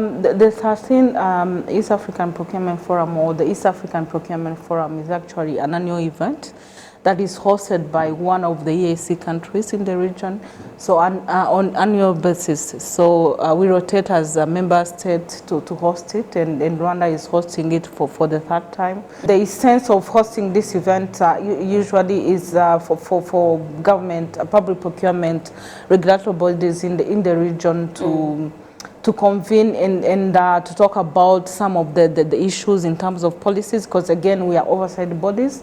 The 13th East African Procurement Forum, or the East African Procurement Forum, is actually an annual event that is hosted by one of the EAC countries in the region, so on annual basis. So we rotate as a member state to host it, and Rwanda is hosting it for the third time. The essence of hosting this event usually is for government, public procurement, regulatory bodies in the region to convene and to talk about some of the issues in terms of policies, because again we are oversight bodies,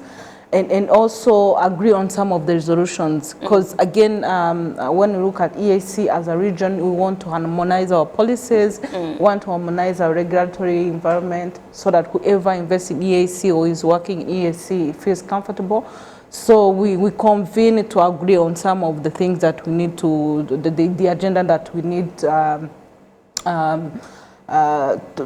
and also agree on some of the resolutions, because again when we look at EAC as a region, we want to harmonize our policies, want to harmonize our regulatory environment so that whoever invests in EAC or is working in EAC feels comfortable. So we convene to agree on some of the things that we need to, the agenda that we need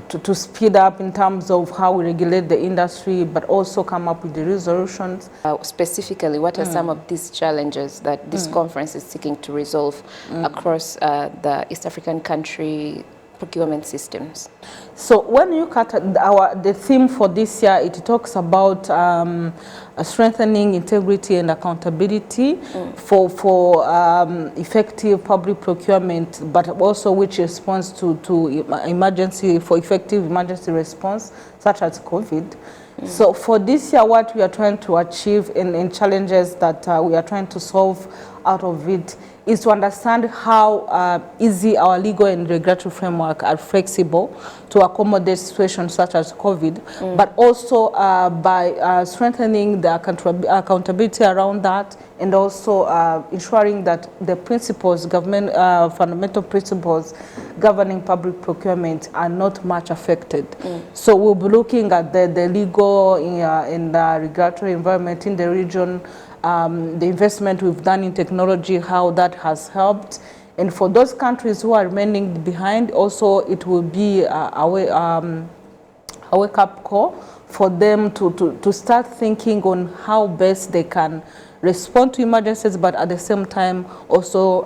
to speed up in terms of how we regulate the industry, but also come up with the resolutions. Specifically, what are some of these challenges that this conference is seeking to resolve across the East African country procurement systems? So when you look at the theme for this year, it talks about strengthening integrity and accountability for effective public procurement, but also which responds to emergency, for effective emergency response, such as COVID. So for this year, what we are trying to achieve and challenges that we are trying to solve out of it is to understand how easy our legal and regulatory framework are flexible to accommodate situations such as COVID, but also by strengthening the accountability around that, and also ensuring that the principles, government fundamental principles governing public procurement are not much affected. So we'll be looking at the legal and regulatory environment in the region, the investment we've done in technology, how that has helped. And for those countries who are remaining behind, also it will be a wake-up call for them to start thinking on how best they can respond to emergencies, but at the same time also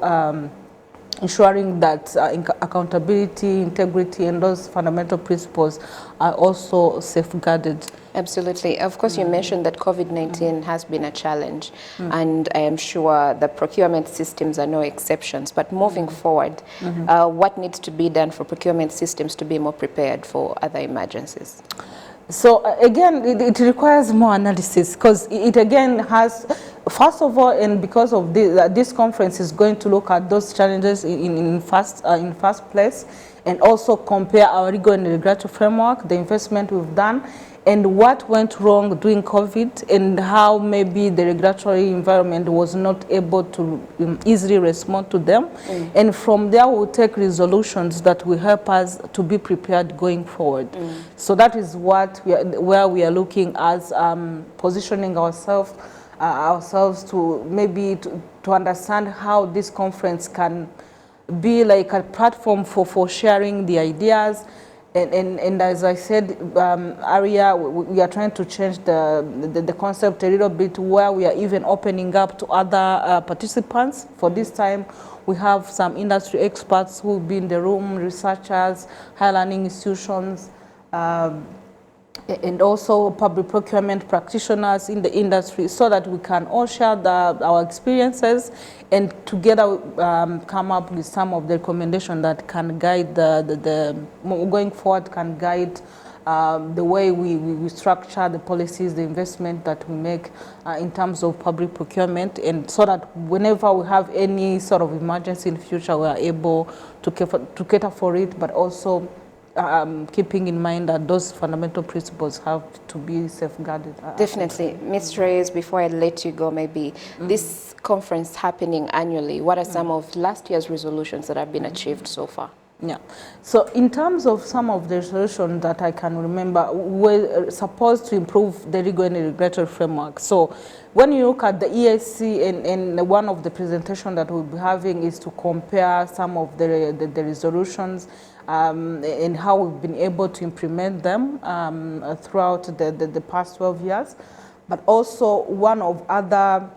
ensuring that accountability, integrity, and those fundamental principles are also safeguarded. Absolutely. Of course, you mentioned that COVID-19 has been a challenge, and I am sure the procurement systems are no exceptions. But moving forward, what needs to be done for procurement systems to be more prepared for other emergencies? So again, it requires more analysis, because it again has, first of all, and because of this conference is going to look at those challenges in first place, and also compare our legal and regulatory framework, the investment we've done, and what went wrong during COVID, and how maybe the regulatory environment was not able to easily respond to them. And from there, we'll take resolutions that will help us to be prepared going forward. So that is what where we are looking as positioning ourselves to maybe to understand how this conference can be like a platform for sharing the ideas. And as I said earlier, we are trying to change the concept a little bit, where we are even opening up to other participants. For this time, we have some industry experts who will be in the room, researchers, higher learning institutions, and also public procurement practitioners in the industry, so that we can all share our experiences and together come up with some of the recommendations that can guide going forward, can guide the way we structure the policies, the investment that we make in terms of public procurement, and so that whenever we have any sort of emergency in the future, we are able to cater for it, but also keeping in mind that those fundamental principles have to be safeguarded. Definitely. Ms. Joyeuse, before I let you go, maybe this conference happening annually, what are some of last year's resolutions that have been achieved so far? Yeah. So in terms of some of the resolutions that I can remember, we're supposed to improve the legal and regulatory framework. So when you look at the EAC, and one of the presentations that we'll be having is to compare some of the resolutions and how we've been able to implement them throughout the past 12 years. But also one of other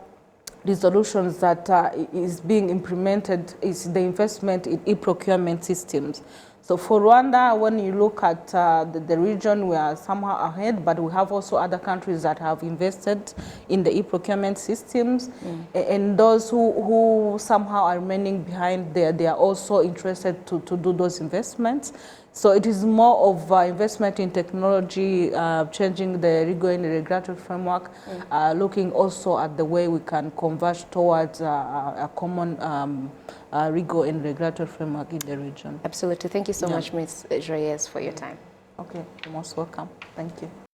resolutions that is being implemented is the investment in e-procurement systems. So for Rwanda, when you look at the region, we are somehow ahead, but we have also other countries that have invested in the e-procurement systems. And those who somehow are remaining behind, they are also interested to do those investments. So it is more of investment in technology, changing the legal and regulatory framework, looking also at the way we can converge towards a common legal and regulatory framework in the region. Absolutely. Thank you so much, Ms. Joyeuse, for your time. Okay, you're most welcome. Thank you.